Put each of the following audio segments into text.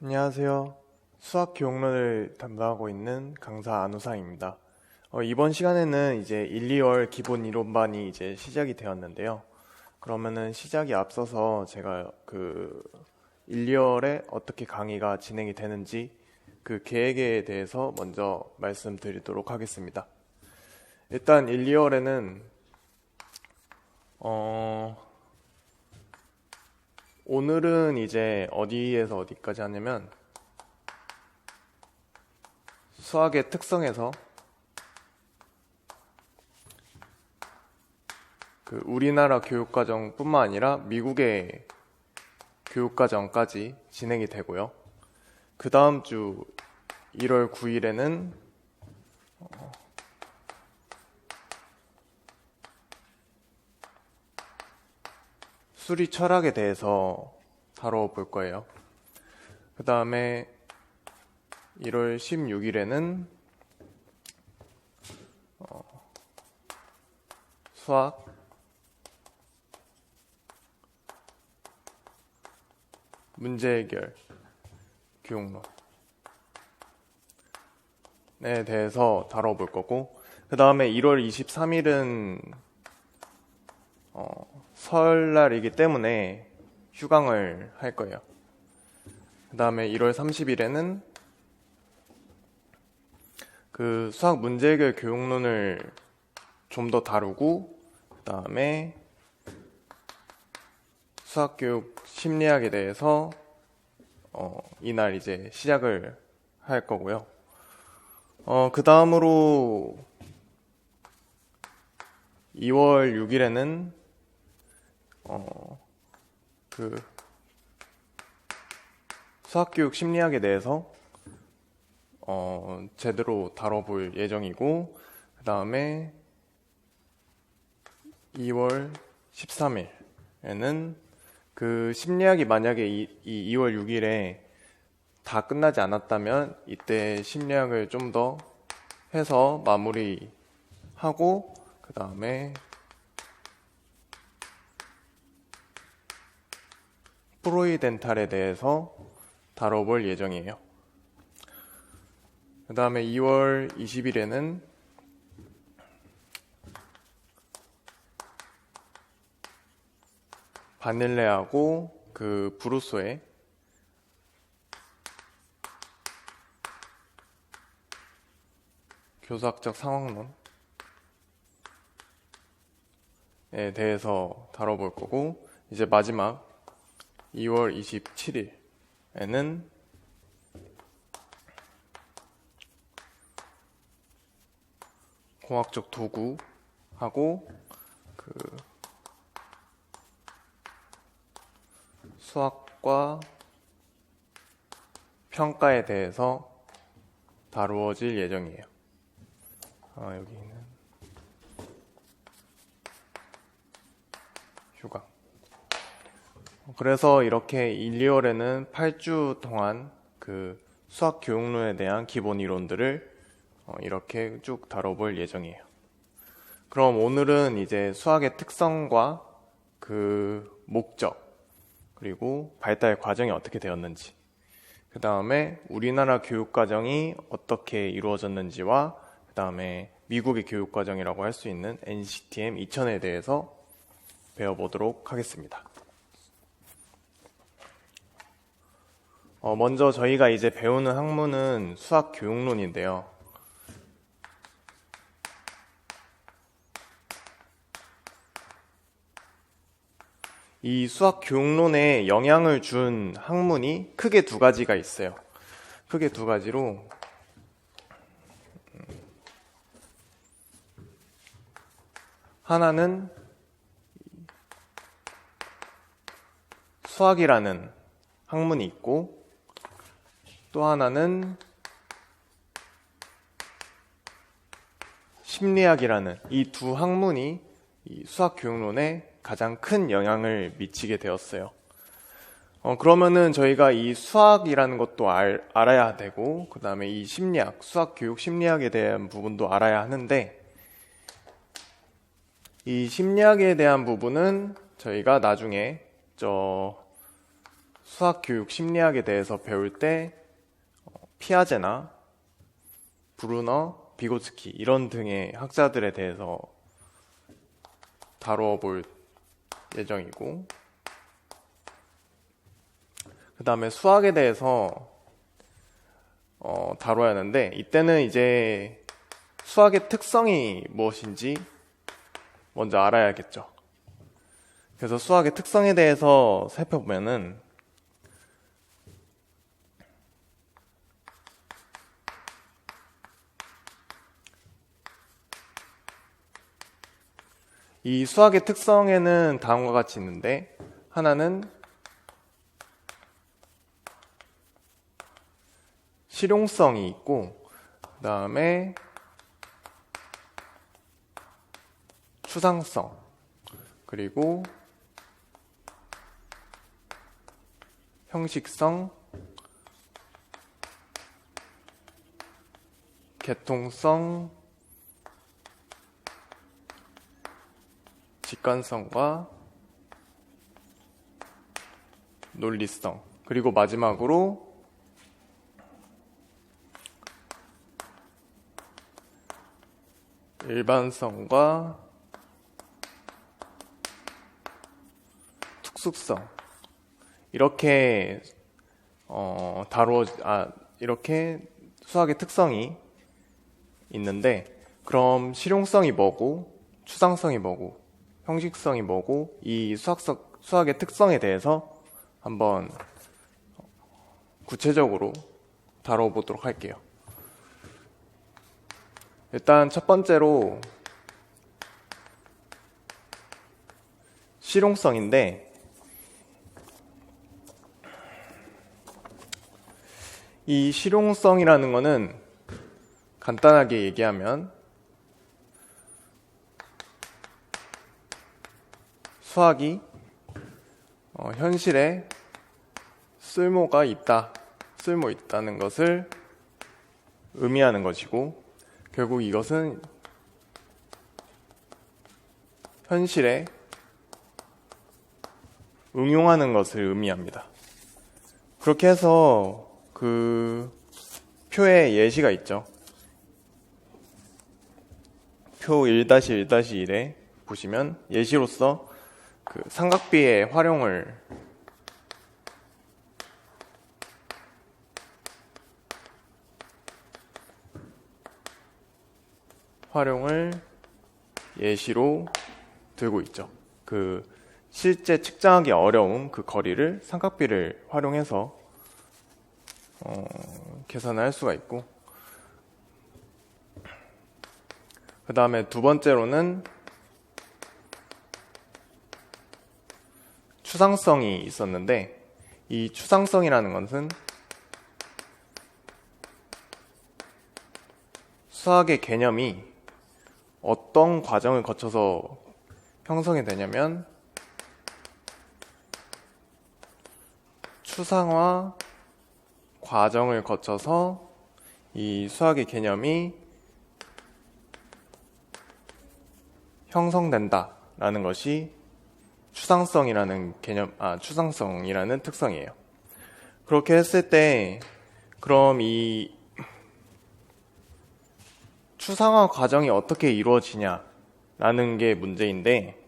안녕하세요. 수학 교육론을 담당하고 있는 강사 안우상입니다. 이번 시간에는 이제 1, 2월 기본 이론반이 이제 시작이 되었는데요. 그러면은 시작이 앞서서 제가 1, 2월에 어떻게 강의가 진행이 되는지 그 계획에 대해서 먼저 말씀드리도록 하겠습니다. 일단 1, 2월에는 오늘은 이제 어디에서 어디까지 하냐면 수학의 특성에서 우리나라 교육과정뿐만 아니라 미국의 교육과정까지 진행이 되고요. 그 다음 주 1월 9일에는 수리 철학에 대해서 다뤄볼 거예요. 그 다음에 1월 16일에는 수학 문제 해결 교육론에 대해서 다뤄볼 거고, 그 다음에 1월 23일은 설날이기 때문에 휴강을 할 거예요. 그 다음에 1월 30일에는 그 수학 문제 해결 교육론을 좀 더 다루고, 그 다음에 수학교육 심리학에 대해서 이날 이제 시작을 할 거고요. 그 다음으로 2월 6일에는 수학교육 심리학에 대해서 제대로 다뤄볼 예정이고, 그 다음에 2월 13일에는 그 심리학이 만약에 이 2월 6일에 다 끝나지 않았다면 이때 심리학을 좀 더 해서 마무리하고, 그 다음에 프로이덴탈에 대해서 다뤄볼 예정이에요. 그 다음에 2월 20일에는 바닐레하고 그 브루소의 교사학적 상황론에 대해서 다뤄볼 거고, 이제 마지막 2월 27일에는 공학적 도구하고 수학과 평가에 대해서 다루어질 예정이에요. 여기는 휴강. 그래서 이렇게 1, 2월에는 8주 동안 그 수학 교육론에 대한 기본 이론들을 이렇게 쭉 다뤄볼 예정이에요. 그럼 오늘은 이제 수학의 특성과 그 목적, 그리고 발달 과정이 어떻게 되었는지, 그 다음에 우리나라 교육과정이 어떻게 이루어졌는지와 그 다음에 미국의 교육과정이라고 할 수 있는 NCTM 2000에 대해서 배워보도록 하겠습니다. 먼저 저희가 이제 배우는 학문은 수학 교육론인데요. 이 수학 교육론에 영향을 준 학문이 크게 두 가지가 있어요. 크게 두 가지로 하나는 수학이라는 학문이 있고, 또 하나는 심리학이라는 이 두 학문이 이 수학 교육론에 가장 큰 영향을 미치게 되었어요. 그러면은 저희가 이 수학이라는 것도 알아야 되고, 그 다음에 이 심리학, 수학 교육 심리학에 대한 부분도 알아야 하는데, 이 심리학에 대한 부분은 저희가 나중에 수학 교육 심리학에 대해서 배울 때 피아제나 브루너, 비고츠키 이런 등의 학자들에 대해서 다루어 볼 예정이고, 그 다음에 수학에 대해서 다뤄야 하는데, 이때는 이제 수학의 특성이 무엇인지 먼저 알아야겠죠. 그래서 수학의 특성에 대해서 살펴보면은 이 수학의 특성에는 다음과 같이 있는데, 하나는 실용성이 있고, 그 다음에 추상성, 그리고 형식성, 계통성, 직관성과 논리성, 그리고 마지막으로 일반성과 특수성, 이렇게 이렇게 수학의 특성이 있는데, 그럼 실용성이 뭐고 추상성이 뭐고 형식성이 뭐고 이 수학의 특성에 대해서 한번 구체적으로 다뤄보도록 할게요. 일단 첫 번째로 실용성인데, 이 실용성이라는 거는 간단하게 얘기하면 수학이 현실에 쓸모 있다는 것을 의미하는 것이고, 결국 이것은 현실에 응용하는 것을 의미합니다. 그렇게 해서 그 표에 예시가 있죠. 표 1-1-1에 보시면 예시로서 그 삼각비의 활용을 예시로 들고 있죠. 그 실제 측정하기 어려운 그 거리를 삼각비를 활용해서 계산을 할 수가 있고, 그 다음에 두 번째로는 추상성이 있었는데, 이 추상성이라는 것은 수학의 개념이 어떤 과정을 거쳐서 형성이 되냐면 추상화 과정을 거쳐서 이 수학의 개념이 형성된다라는 것이 추상성이라는 특성이에요. 그렇게 했을 때, 그럼 이 추상화 과정이 어떻게 이루어지냐라는 게 문제인데,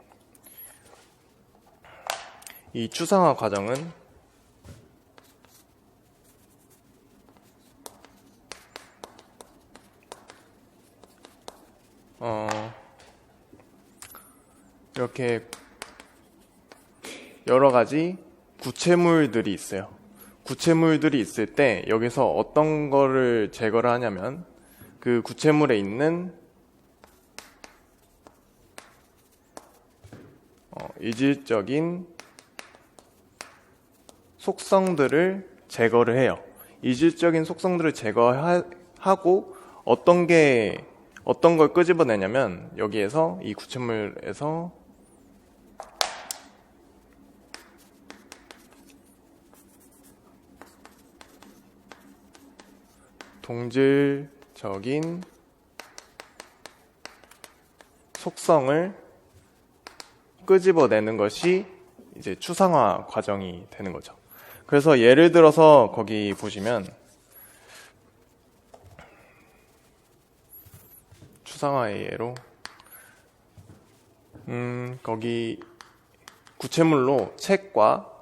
이 추상화 과정은 이렇게 여러 가지 구체물들이 있어요. 구체물들이 있을 때 여기서 어떤 거를 제거를 하냐면, 그 구체물에 있는 이질적인 속성들을 제거를 해요. 이질적인 속성들을 제거하고 어떤 걸 끄집어내냐면, 여기에서 이 구체물에서 동질적인 속성을 끄집어내는 것이 이제 추상화 과정이 되는 거죠. 그래서 예를 들어서 거기 보시면 추상화의 예로 거기 구체물로 책과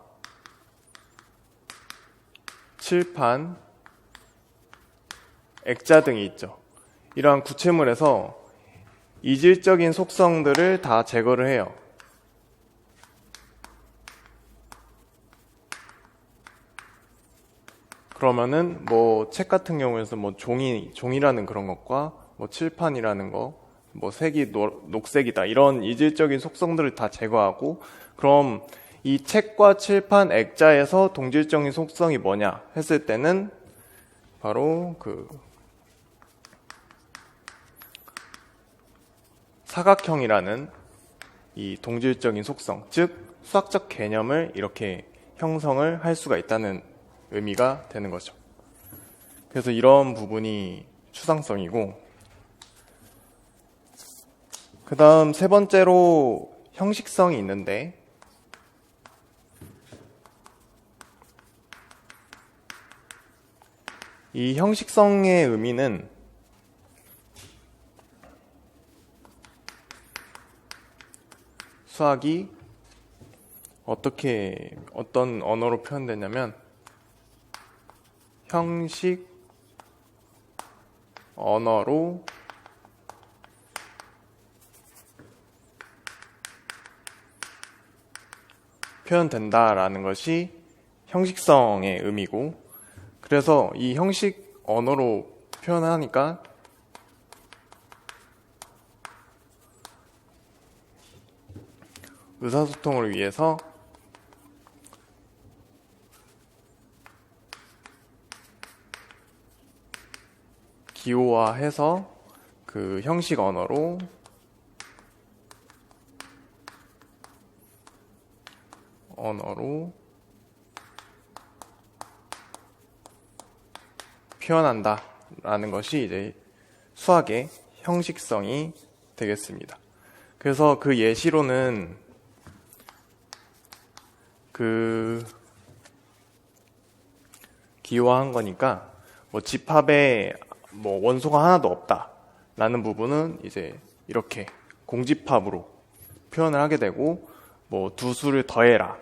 칠판, 액자 등이 있죠. 이러한 구체물에서 이질적인 속성들을 다 제거를 해요. 그러면은 뭐 책 같은 경우에서 뭐 종이라는 그런 것과 뭐 칠판이라는 거, 뭐 색이 녹색이다 이런 이질적인 속성들을 다 제거하고, 그럼 이 책과 칠판, 액자에서 동질적인 속성이 뭐냐 했을 때는 바로 그 사각형이라는 이 동질적인 속성, 즉 수학적 개념을 이렇게 형성을 할 수가 있다는 의미가 되는 거죠. 그래서 이런 부분이 추상성이고, 그 다음 세 번째로 형식성이 있는데, 이 형식성의 의미는 수학이 어떤 언어로 표현되냐면 형식 언어로 표현된다라는 것이 형식성의 의미고, 그래서 이 형식 언어로 표현하니까 의사소통을 위해서 기호화해서 그 형식 언어로 표현한다 라는 것이 이제 수학의 형식성이 되겠습니다. 그래서 그 예시로는 그 기호화한 거니까 뭐 집합에 뭐 원소가 하나도 없다 라는 부분은 이제 이렇게 공집합으로 표현을 하게 되고, 뭐 두 수를 더해라,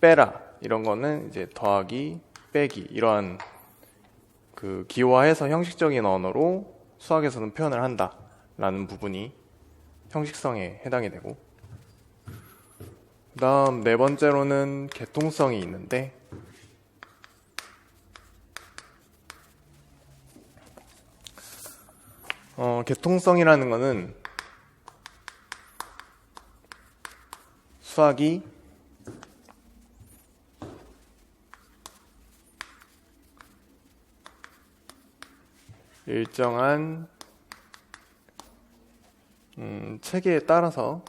빼라 이런 거는 이제 더하기, 빼기 이러한 그 기호화해서 형식적인 언어로 수학에서는 표현을 한다 라는 부분이 형식성에 해당이 되고, 그 다음 네 번째로는 개통성이 있는데, 개통성이라는 거는 수학이 일정한 체계에 따라서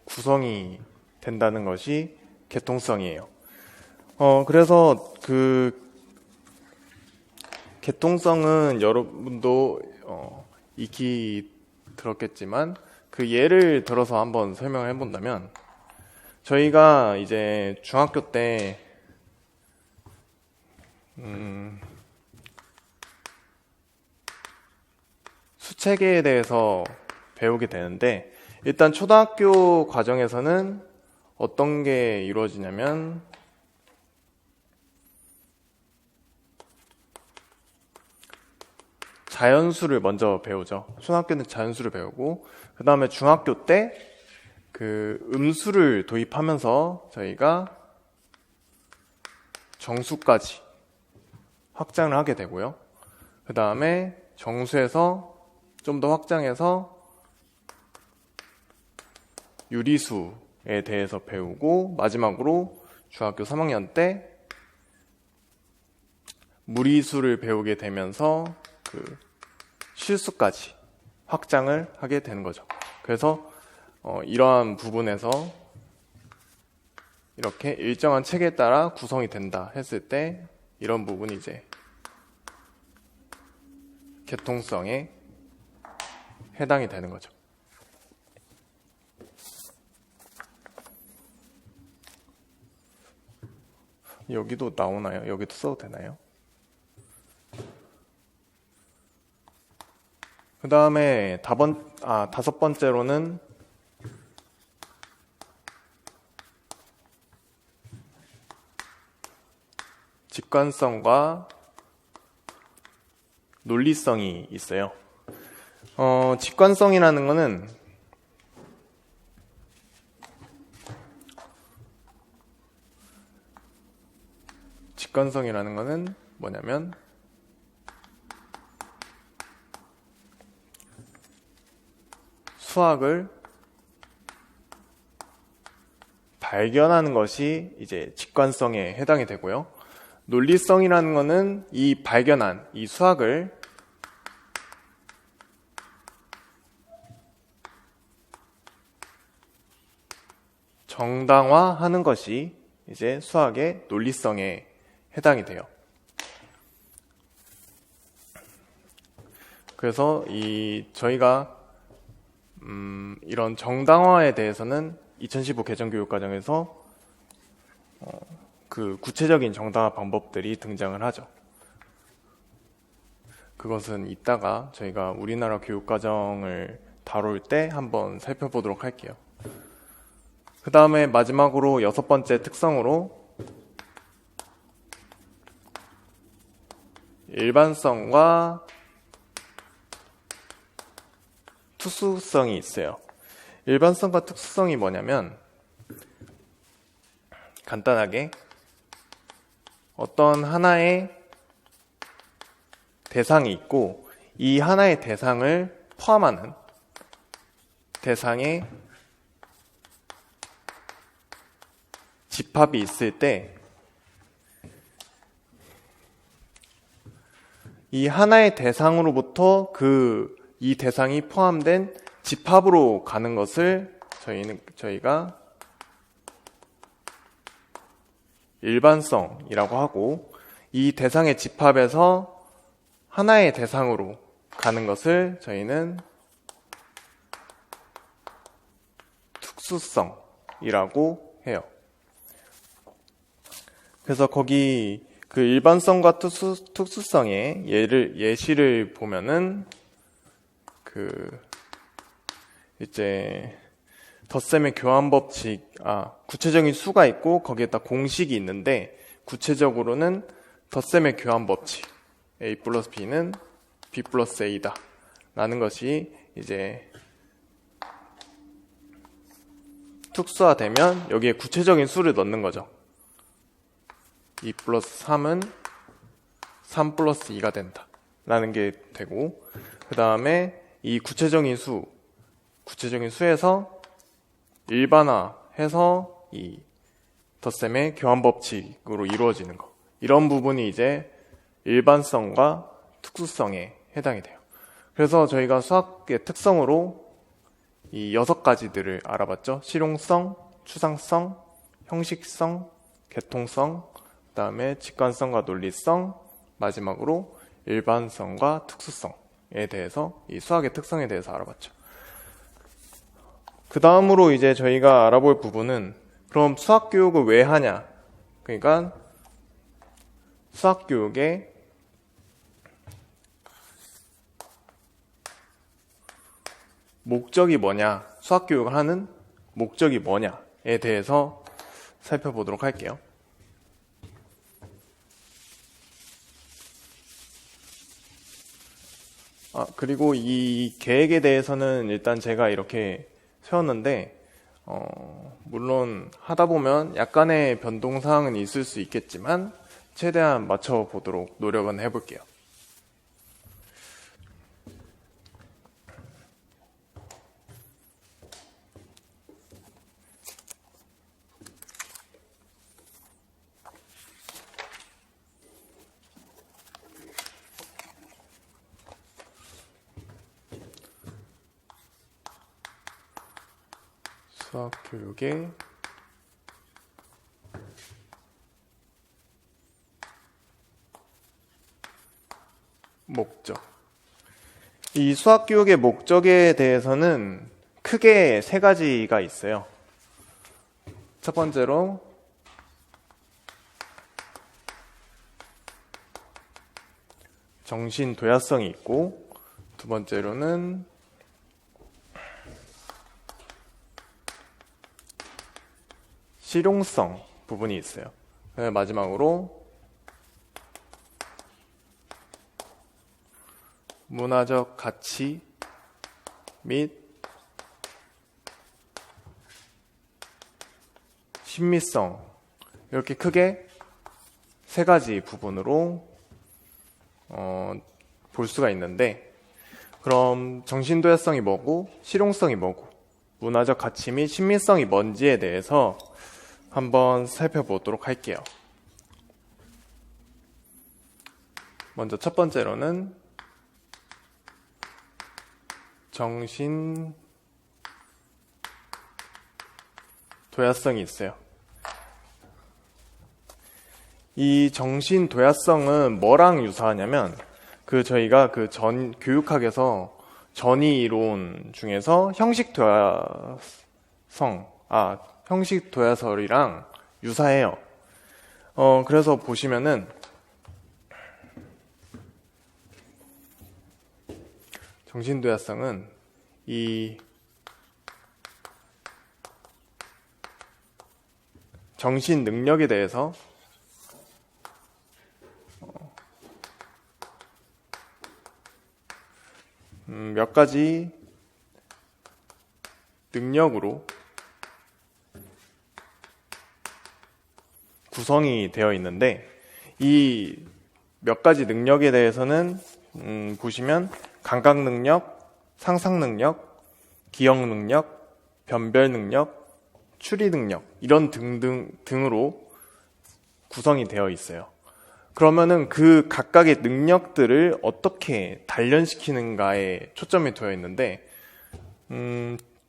구성이 된다는 것이 개통성이에요. 그래서 그 개통성은 여러분도 익히 들었겠지만, 그 예를 들어서 한번 설명을 해본다면, 저희가 이제 중학교 때 수체계에 대해서 배우게 되는데, 일단 초등학교 과정에서는 어떤 게 이루어지냐면 자연수를 먼저 배우죠. 초등학교는 자연수를 배우고, 그 다음에 중학교 때 그 음수를 도입하면서 저희가 정수까지 확장을 하게 되고요. 그 다음에 정수에서 좀 더 확장해서 유리수에 대해서 배우고, 마지막으로 중학교 3학년 때 무리수를 배우게 되면서 그 실수까지 확장을 하게 되는 거죠. 그래서 이러한 부분에서 이렇게 일정한 체계에 따라 구성이 된다 했을 때, 이런 부분이 이제 개통성에 해당이 되는 거죠. 여기도 나오나요? 여기도 써도 되나요? 그 다음에 다섯 번째로는 직관성과 논리성이 있어요. 직관성이라는 거는 뭐냐면 수학을 발견하는 것이 이제 직관성에 해당이 되고요. 논리성이라는 거는 이 발견한 이 수학을 정당화하는 것이 이제 수학의 논리성에 해당이 돼요. 그래서 저희가 이런 정당화에 대해서는 2015 개정교육과정에서 그 구체적인 정당화 방법들이 등장을 하죠. 그것은 이따가 저희가 우리나라 교육과정을 다룰 때 한번 살펴보도록 할게요. 그 다음에 마지막으로 6번째 특성으로 일반성과 특수성이 있어요. 일반성과 특수성이 뭐냐면 간단하게 어떤 하나의 대상이 있고 이 하나의 대상을 포함하는 대상의 집합이 있을 때 이 하나의 대상으로부터 이 대상이 포함된 집합으로 가는 것을 저희가 일반성이라고 하고, 이 대상의 집합에서 하나의 대상으로 가는 것을 저희는 특수성이라고 해요. 그래서 거기 그 일반성과 특수성의 예시를 보면은 이제 덧셈의 교환 법칙, 구체적인 수가 있고 거기에다 공식이 있는데, 구체적으로는 덧셈의 교환 법칙, a 플러스 b는 b 플러스 a다 라는 것이 이제 특수화되면 여기에 구체적인 수를 넣는 거죠. 2 플러스 3은 3 플러스 2가 된다 라는 게 되고, 그 다음에 이 구체적인 수에서 일반화해서 이 덧셈의 교환 법칙으로 이루어지는 거, 이런 부분이 이제 일반성과 특수성에 해당이 돼요. 그래서 저희가 수학의 특성으로 이 6가지들을 알아봤죠. 실용성, 추상성, 형식성, 계통성, 그 다음에 직관성과 논리성, 마지막으로 일반성과 특수성에 대해서, 이 수학의 특성에 대해서 알아봤죠. 그 다음으로 이제 저희가 알아볼 부분은, 그럼 수학 교육을 왜 하냐? 그러니까 수학 교육의 목적이 뭐냐, 수학 교육을 하는 목적이 뭐냐에 대해서 살펴보도록 할게요. 그리고 이 계획에 대해서는 일단 제가 이렇게 세웠는데, 물론 하다 보면 약간의 변동사항은 있을 수 있겠지만 최대한 맞춰보도록 노력은 해볼게요. 수학 교육의 목적. 이 수학 교육의 목적에 대해서는 크게 3가지가 있어요. 첫 번째로 정신 도야성이 있고, 두 번째로는 실용성 부분이 있어요. 마지막으로 문화적 가치 및 신미성, 이렇게 크게 세 가지 부분으로 볼 수가 있는데, 그럼 정신도야성이 뭐고 실용성이 뭐고 문화적 가치 및 신미성이 뭔지에 대해서 한번 살펴보도록 할게요. 먼저 첫 번째로는 정신 도야성이 있어요. 이 정신 도야성은 뭐랑 유사하냐면, 저희가 교육학에서 전이 이론 중에서 형식 도야설이랑 유사해요. 그래서 보시면은 정신 도야성은 이 정신 능력에 대해서 몇 가지 능력으로 구성이 되어 있는데, 이 몇 가지 능력에 대해서는 보시면 감각 능력, 상상 능력, 기억 능력, 변별 능력, 추리 능력, 이런 등으로 구성이 되어 있어요. 그러면은 그 각각의 능력들을 어떻게 단련시키는가에 초점이 두어 있는데,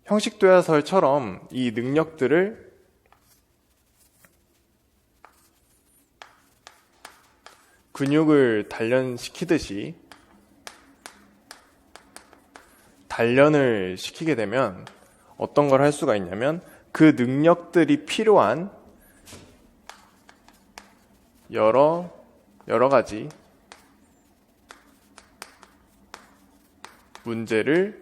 형식 도야설처럼 이 능력들을 근육을 단련시키듯이 단련을 시키게 되면 어떤 걸 할 수가 있냐면, 그 능력들이 필요한 여러 가지 문제를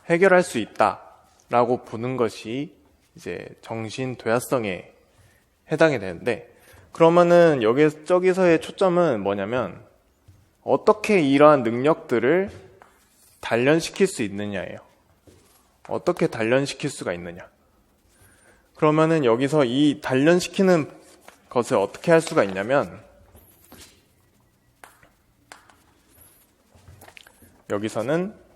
해결할 수 있다라고 보는 것이 이제 정신 도야성에 해당이 되는데, 그러면은 저기서의 초점은 뭐냐면, 어떻게 이러한 능력들을 단련시킬 수 있느냐예요. 어떻게 단련시킬 수가 있느냐. 그러면은 여기서 이 단련시키는 것을 어떻게 할 수가 있냐면, 여기서는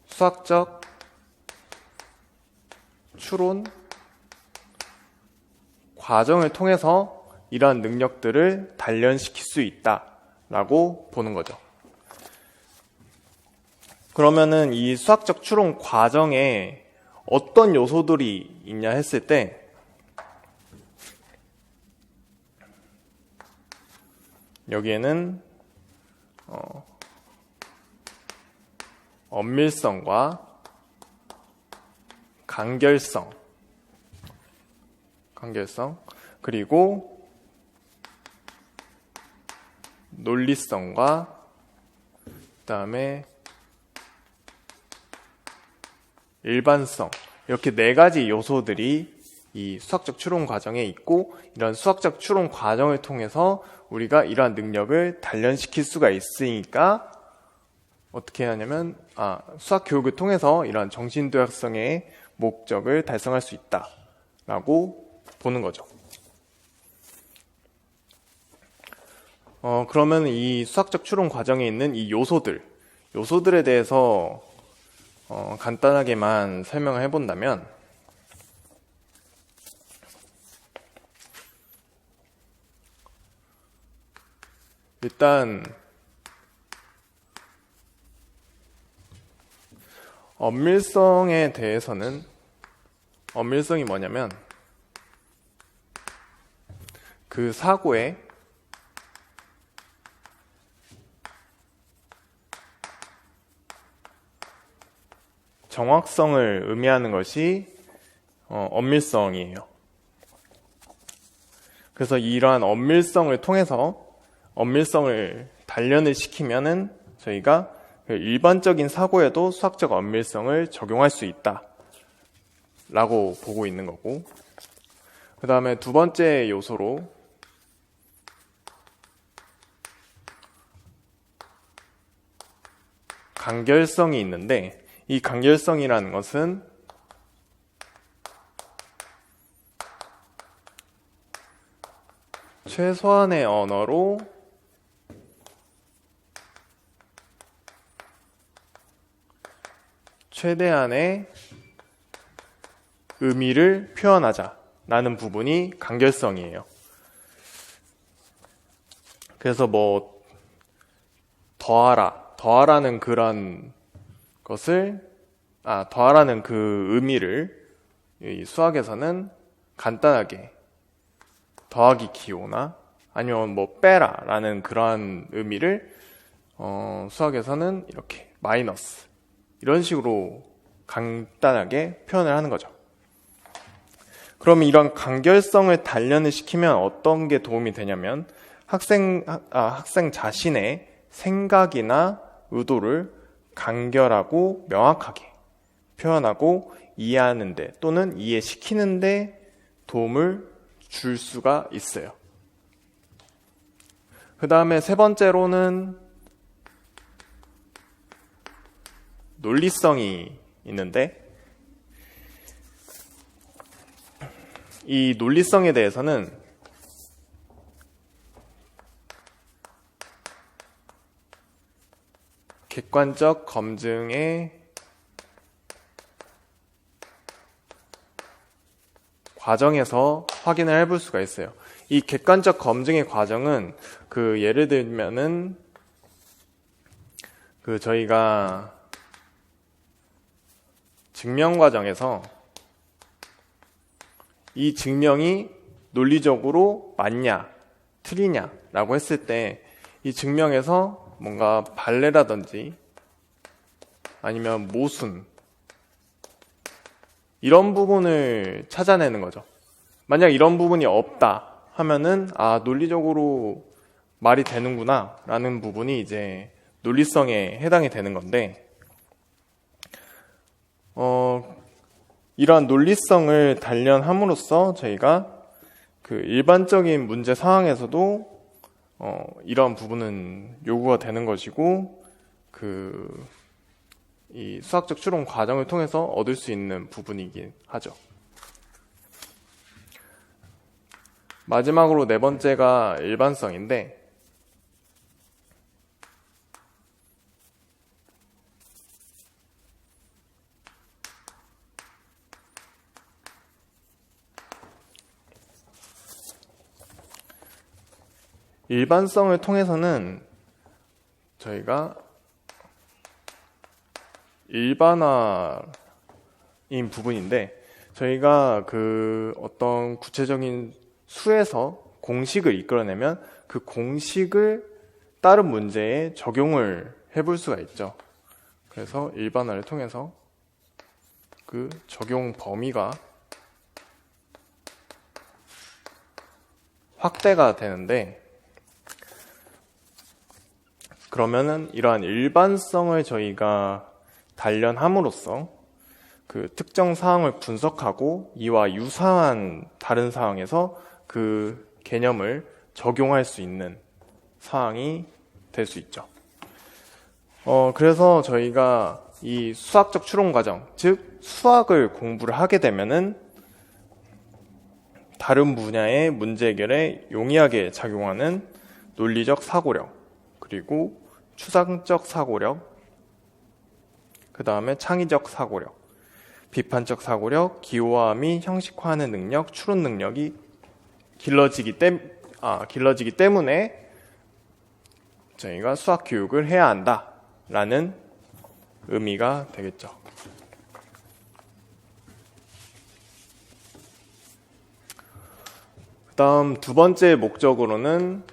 수학적 추론 과정을 통해서 이러한 능력들을 단련시킬 수 있다라고 보는 거죠. 그러면은 이 수학적 추론 과정에 어떤 요소들이 있냐 했을 때, 여기에는 엄밀성과 간결성, 그리고 논리성과 그다음에 일반성, 이렇게 네 가지 요소들이 이 수학적 추론 과정에 있고, 이런 수학적 추론 과정을 통해서 우리가 이러한 능력을 단련시킬 수가 있으니까 어떻게 하냐면, 수학 교육을 통해서 이러한 정신도약성의 목적을 달성할 수 있다라고 보는 거죠. 그러면 이 수학적 추론 과정에 있는 이 요소들에 대해서 간단하게만 설명을 해본다면, 일단 엄밀성에 대해서는, 엄밀성이 뭐냐면 그 사고의 정확성을 의미하는 것이 엄밀성이에요. 그래서 이러한 엄밀성을 통해서 엄밀성을 단련을 시키면은 저희가 일반적인 사고에도 수학적 엄밀성을 적용할 수 있다 라고 보고 있는 거고, 그 다음에 두 번째 요소로 간결성이 있는데, 이 간결성이라는 것은 최소한의 언어로 최대한의 의미를 표현하자라는 부분이 간결성이에요. 그래서 뭐 더하라는 그런 것을 더하라는 그 의미를 이 수학에서는 간단하게 더하기 기호나 아니면 뭐 빼라라는 그러한 의미를 수학에서는 이렇게 마이너스 이런 식으로 간단하게 표현을 하는 거죠. 그럼 이런 간결성을 단련을 시키면 어떤 게 도움이 되냐면 학생 자신의 생각이나 의도를 간결하고 명확하게 표현하고 이해하는데 또는 이해시키는데 도움을 줄 수가 있어요. 그 다음에 세 번째로는 논리성이 있는데, 이 논리성에 대해서는 객관적 검증의 과정에서 확인을 해볼 수가 있어요. 이 객관적 검증의 과정은 예를 들면은 저희가 증명 과정에서 이 증명이 논리적으로 맞냐 틀리냐 라고 했을 때 이 증명에서 뭔가 발레라든지 아니면 모순 이런 부분을 찾아내는 거죠. 만약 이런 부분이 없다 하면은 논리적으로 말이 되는구나 라는 부분이 이제 논리성에 해당이 되는 건데, 이러한 논리성을 단련함으로써 저희가 일반적인 문제 상황에서도 이러한 부분은 요구가 되는 것이고 이 수학적 추론 과정을 통해서 얻을 수 있는 부분이긴 하죠. 마지막으로 네 번째가 일반성인데, 일반성을 통해서는 저희가 일반화인 부분인데, 저희가 어떤 구체적인 수에서 공식을 이끌어내면 그 공식을 다른 문제에 적용을 해볼 수가 있죠. 그래서 일반화를 통해서 적용 범위가 확대가 되는데, 그러면은 이러한 일반성을 저희가 단련함으로써 특정 사항을 분석하고 이와 유사한 다른 상황에서 개념을 적용할 수 있는 상황이 될 수 있죠. 그래서 저희가 이 수학적 추론 과정, 즉 수학을 공부를 하게 되면은 다른 분야의 문제 해결에 용이하게 작용하는 논리적 사고력, 그리고 추상적 사고력, 그 다음에 창의적 사고력, 비판적 사고력, 기호화 및 형식화하는 능력, 추론 능력이 길러지기 때문에 저희가 수학 교육을 해야 한다라는 의미가 되겠죠. 그 다음 두 번째 목적으로는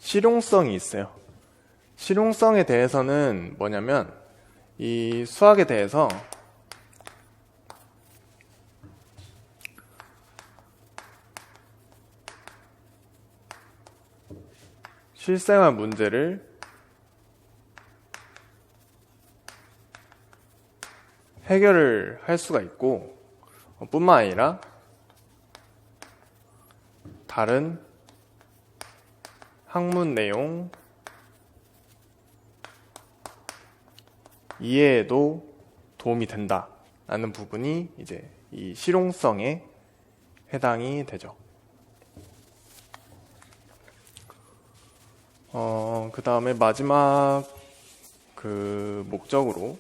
실용성이 있어요. 실용성에 대해서는 뭐냐면 이 수학에 대해서 실생활 문제를 해결을 할 수가 있고 뿐만 아니라 다른 학문 내용 이해에도 도움이 된다라는 부분이 이제 이 실용성에 해당이 되죠. 그 다음에 마지막 그 목적으로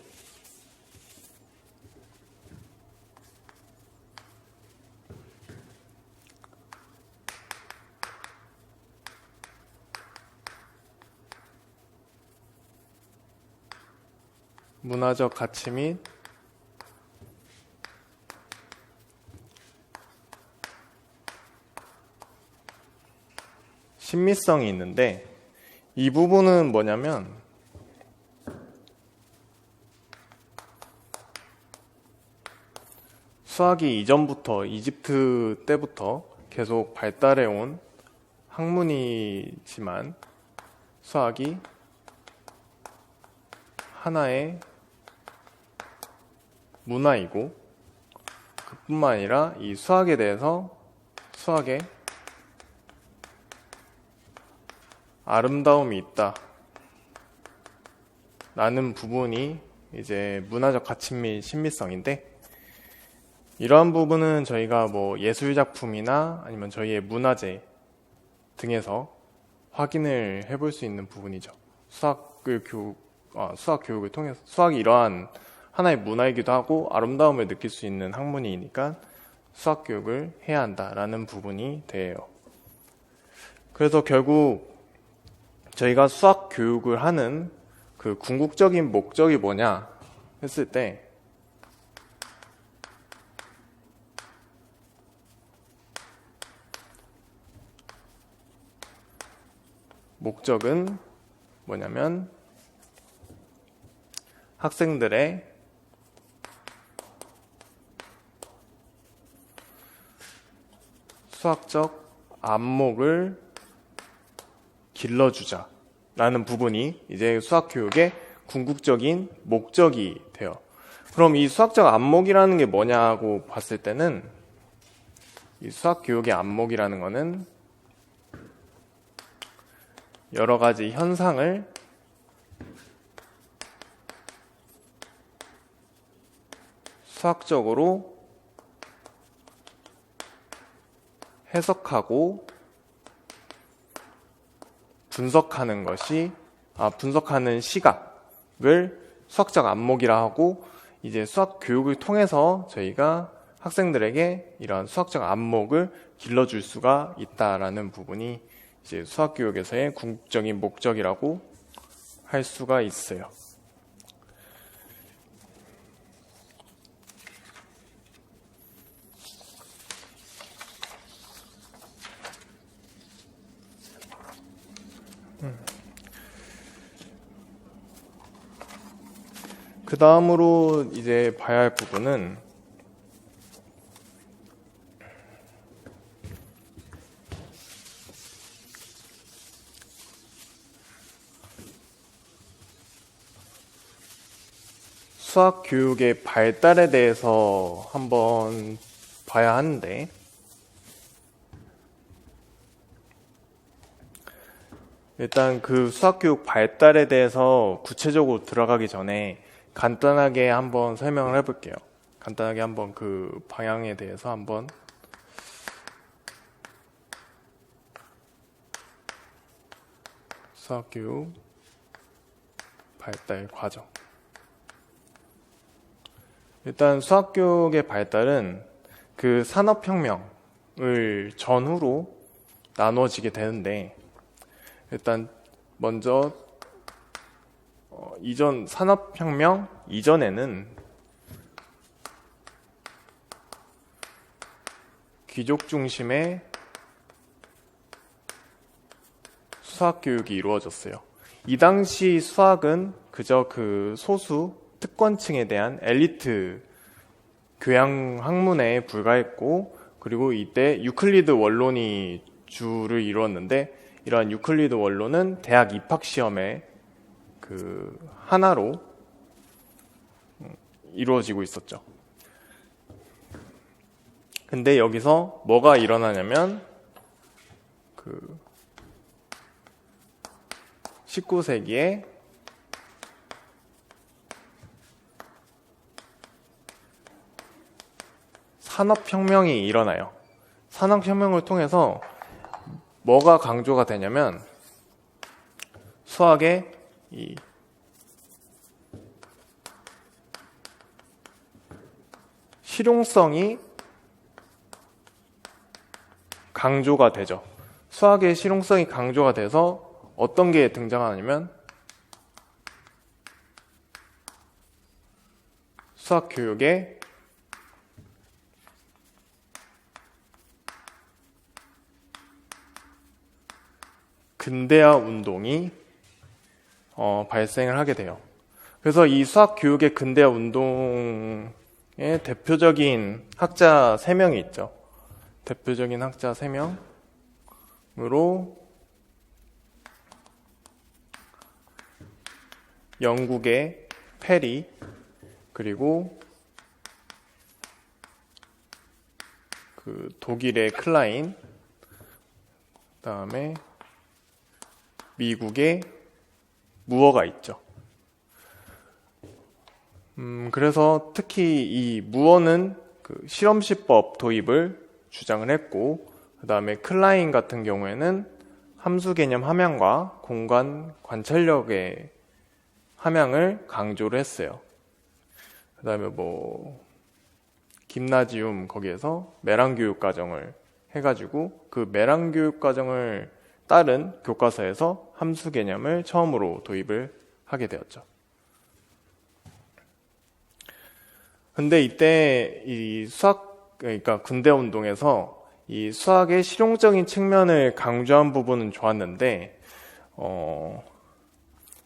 문화적 가치 및 신미성이 있는데 이 부분은 뭐냐면 수학이 이전부터 이집트 때부터 계속 발달해 온 학문이지만 수학이 하나의 문화이고 그뿐만 아니라 이 수학에 대해서 수학에 아름다움이 있다 라는 부분이 이제 문화적 가치 및 신미성인데 이러한 부분은 저희가 뭐 예술작품이나 아니면 저희의 문화재 등에서 확인을 해볼 수 있는 부분이죠. 수학 교육을 통해서 수학이 이러한 하나의 문화이기도 하고 아름다움을 느낄 수 있는 학문이니까 수학 교육을 해야 한다라는 부분이 돼요. 그래서 결국 저희가 수학 교육을 하는 그 궁극적인 목적이 뭐냐 했을 때 목적은 뭐냐면 학생들의 수학적 안목을 길러주자 라는 부분이 이제 수학교육의 궁극적인 목적이 돼요. 그럼 이 수학적 안목이라는 게 뭐냐고 봤을 때는 이 수학교육의 안목이라는 거는 여러 가지 현상을 수학적으로 해석하고 분석하는 시각을 수학적 안목이라 하고 이제 수학 교육을 통해서 저희가 학생들에게 이러한 수학적 안목을 길러줄 수가 있다라는 부분이 이제 수학 교육에서의 궁극적인 목적이라고 할 수가 있어요. 그 다음으로 이제 봐야 할 부분은 수학 교육의 발달에 대해서 한번 봐야 하는데 일단 그 수학 교육 발달에 대해서 구체적으로 들어가기 전에 간단하게 한번 설명을 해볼게요. 간단하게 한번 그 방향에 대해서 한번 수학교육 발달 과정. 일단 수학교육의 발달은 그 산업혁명을 전후로 나누어지게 되는데 일단 먼저 산업혁명 이전에는 귀족 중심의 수학 교육이 이루어졌어요. 이 당시 수학은 그저 그 소수 특권층에 대한 엘리트 교양 학문에 불과했고, 그리고 이때 유클리드 원론이 주를 이루었는데, 이러한 유클리드 원론은 대학 입학 시험의 그 하나로 이루어지고 있었죠. 근데 여기서 뭐가 일어나냐면, 그 19세기에 산업혁명이 일어나요. 산업혁명을 통해서 뭐가 강조가 되냐면, 수학의 이 실용성이 강조가 되죠. 수학의 실용성이 강조가 돼서 어떤 게 등장하냐면, 수학 교육에 근대화 운동이 발생을 하게 돼요. 그래서 이 수학 교육의 근대화 운동의 대표적인 학자 3명이 있죠. 대표적인 학자 3명으로 영국의 페리, 그리고 그 독일의 클라인, 그다음에 미국의 무어가 있죠. 그래서 특히 이 무어는 그 실험시법 도입을 주장을 했고, 그 다음에 클라인 같은 경우에는 함수 개념 함양과 공간 관찰력의 함양을 강조를 했어요. 그 다음에 김나지움 거기에서 메랑 교육 과정을 해가지고 그 메랑 교육 과정을 따른 교과서에서 함수 개념을 처음으로 도입을 하게 되었죠. 근데 이때 이 그러니까 근대 운동에서 이 수학의 실용적인 측면을 강조한 부분은 좋았는데,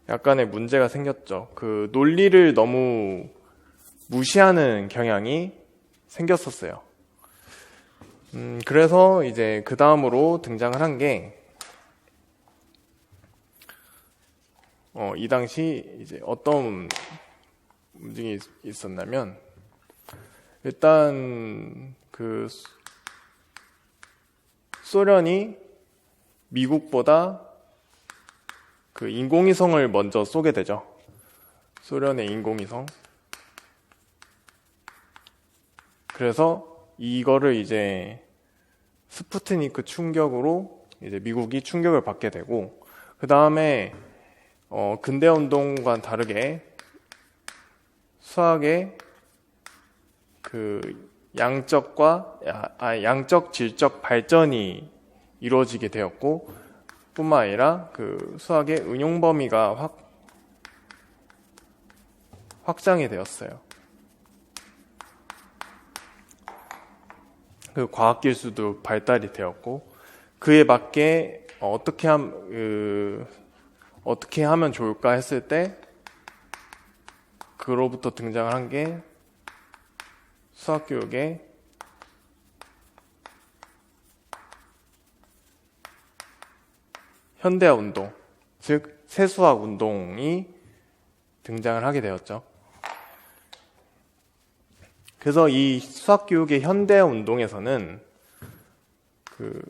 약간의 문제가 생겼죠. 그 논리를 너무 무시하는 경향이 생겼었어요. 그래서 이제 그 다음으로 등장을 한 게, 이 당시 이제 어떤 움직임이 있었냐면, 일단 그 소련이 미국보다 그 인공위성을 먼저 쏘게 되죠. 소련의 인공위성. 그래서 이거를 이제 스푸트니크 충격으로 이제 미국이 충격을 받게 되고, 그 다음에 근대화 운동과는 다르게 수학의 그 양적 질적 발전이 이루어지게 되었고, 뿐만 아니라 그 수학의 응용 범위가 확장이 되었어요. 그 과학 기술도 발달이 되었고, 그에 맞게 어떻게 하면 좋을까 했을 때 그로부터 등장을 한 게 수학 교육의 현대화 운동, 즉 새수학 운동이 등장을 하게 되었죠. 그래서 이 수학 교육의 현대화 운동에서는 그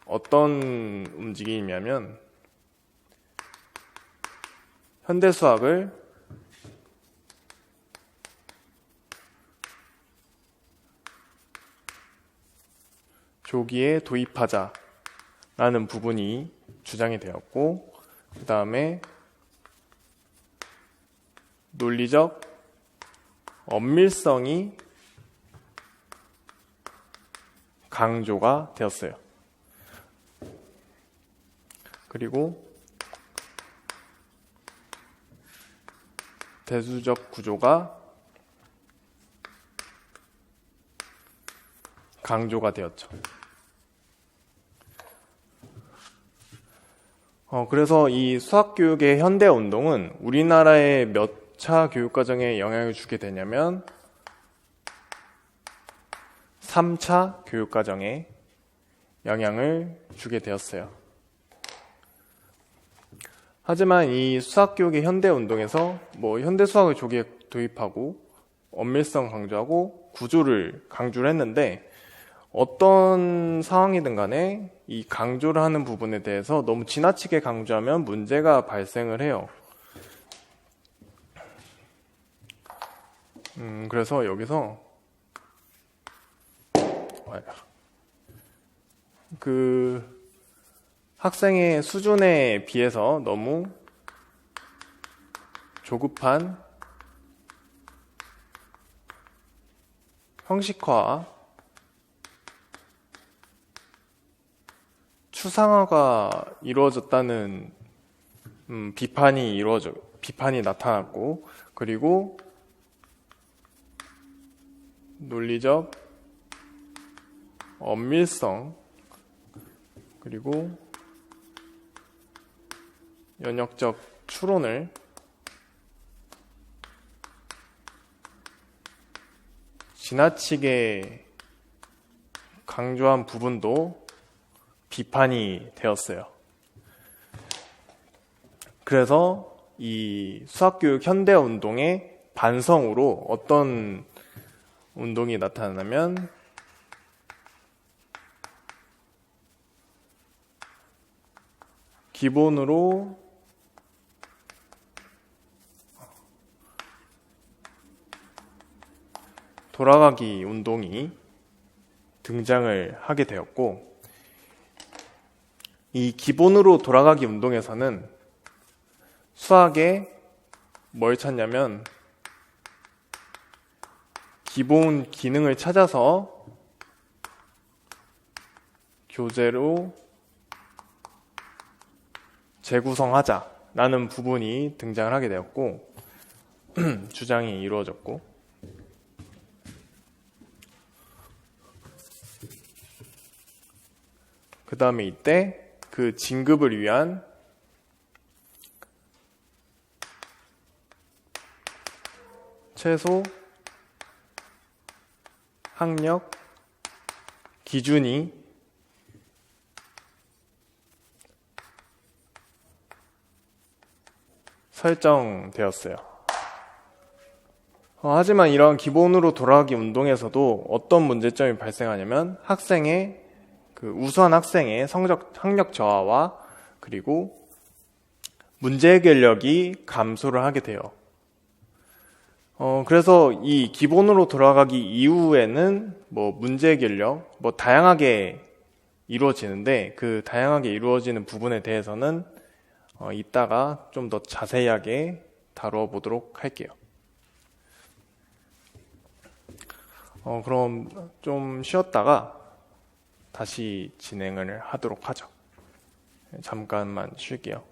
어떤 움직임이냐면, 현대 수학을 조기에 도입하자라는 부분이 주장이 되었고, 그 다음에 논리적 엄밀성이 강조가 되었어요. 그리고 대수적 구조가 강조가 되었죠. 그래서 이 수학교육의 현대 운동은 우리나라의 몇 차 교육과정에 영향을 주게 되냐면 3차 교육과정에 영향을 주게 되었어요. 하지만 이 수학교육의 현대 운동에서 현대 수학을 조기에 도입하고 엄밀성 강조하고 구조를 강조를 했는데 어떤 상황이든 간에 이 강조를 하는 부분에 대해서 너무 지나치게 강조하면 문제가 발생을 해요. 그래서 여기서 학생의 수준에 비해서 너무 조급한 형식화, 추상화가 이루어졌다는 비판이 나타났고, 그리고 논리적 엄밀성, 그리고 연역적 추론을 지나치게 강조한 부분도 비판이 되었어요. 그래서 이 수학교육 현대운동의 반성으로 어떤 운동이 나타나면 기본으로 돌아가기 운동이 등장을 하게 되었고, 이 기본으로 돌아가기 운동에서는 수학에 뭘 찾냐면 기본 기능을 찾아서 교재로 재구성하자라는 부분이 등장을 하게 되었고 주장이 이루어졌고, 그 다음에 이때 그 진급을 위한 최소 학력 기준이 설정되었어요. 하지만 이러한 기본으로 돌아가기 운동에서도 어떤 문제점이 발생하냐면 우수한 학생의 학력 저하와 그리고 문제 해결력이 감소를 하게 돼요. 그래서 이 기본으로 돌아가기 이후에는 문제 해결력 다양하게 이루어지는데, 그 다양하게 이루어지는 부분에 대해서는 이따가 좀 더 자세하게 다루어 보도록 할게요. 그럼 좀 쉬었다가 다시 진행을 하도록 하죠. 잠깐만 쉴게요.